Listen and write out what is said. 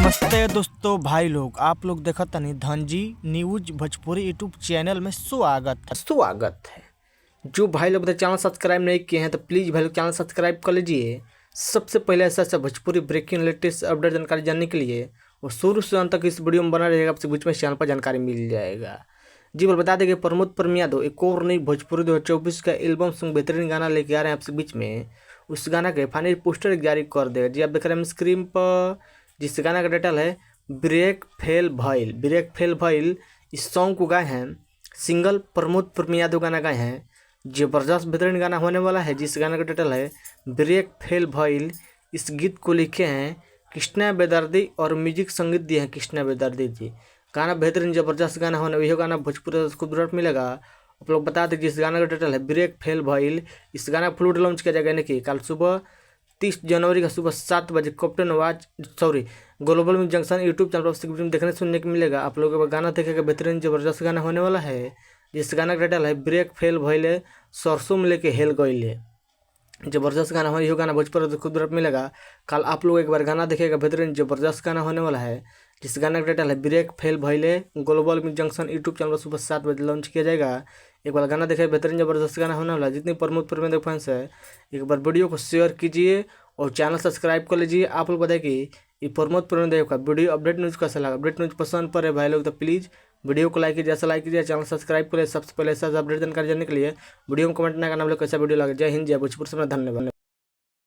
नमस्ते दोस्तों, भाई लोग, आप लोग देखत तनी Dhanji news Bhojpuri YouTube channel में स्वागत है। जो भाई लोग चैनल सब्सक्राइब नहीं किए हैं तो प्लीज़ भाई लोग चैनल सब्सक्राइब कर लीजिए। सबसे पहले ऐसा भोजपुरी ब्रेकिंग लेटेस्ट अपडेट जानकारी जानने के लिए और शुरू से अंत तक इस वीडियो में बना रहेगा, आपसे बीच में चैनल पर जानकारी मिल जाएगा। जी बोल बता दें कि प्रमोद प्रेम यादव एक और नई भोजपुरी 2024 का एल्बम सॉन्ग बेहतरीन गाना लेके आ रहे हैं आपसे बीच में। उस गाना के फाइनल पोस्टर जारी कर देगा। जी आप देख रहे हैं स्क्रीन पर, जिस गाना का टाइटल है ब्रेक फेल भइल। इस सॉन्ग को गाए हैं सिंगल प्रमोद प्रेम यादव गाना गाए हैं। जबरदस्त बेहतरीन गाना होने वाला है, जिस गाना का टाइटल है ब्रेक फेल भइल। इस गीत को लिखे हैं कृष्णा बेदर्दी और म्यूजिक संगीत दिए हैं कृष्णा बेदर्दी जी। गाना बेहतरीन जबरदस्त गाना होने, यही गाना भोजपुरी खूबसूरत मिलेगा। आप लोग बता दें जिस गाना का टाइटल है ब्रेक फेल भइल। इस गाना फ्लूट लॉन्च किया जाएगा यानी कि कल सुबह 30 जनवरी का सुबह 7 बजे global music junction YouTube channel पर देखने सुनने को मिलेगा। आप लोगों को गाना देखेगा, बेहतरीन जबरदस्त गाना होने वाला है। जिस गाना का टाइटल है ब्रेक फेल भइले सरसों में लेके हेल गइले। जबरदस्त गाना हो, यही गाना भोजपुरी खूबसूरत मिलेगा। कल आप लोग एक बार गाना देखेगा, बेहतरीन जबरदस्त गाना होने वाला है। जिस गाना का टाइटल है ब्रेक फेल भइले global music junction YouTube channel पर सुबह 7 बजे लॉन्च किया जाएगा। एक बार गाना देखें, बेहतरीन जबरदस्त गाना होने वाला है। जितनी प्रमोद प्रेम फैंस है, एक बार वीडियो को शेयर कीजिए और चैनल सब्सक्राइब कर लीजिए। आप लोग बताए कि ये प्रमोद प्रेम का वीडियो अपडेट न्यूज़ कैसा लगा। अपडेट न्यूज़ पसंद पड़े भाई लोग तो प्लीज़ वीडियो को लाइक कीजिए, लाइक कीजिए, चैनल सब्सक्राइब करिए। सबसे पहले ऐसा अपडेट जानकारी जानने के लिए वीडियो में कमेंट ना करना, हम लोग कैसा वीडियो लगे। जय हिंद, जय भोजपुर से, धन्यवाद।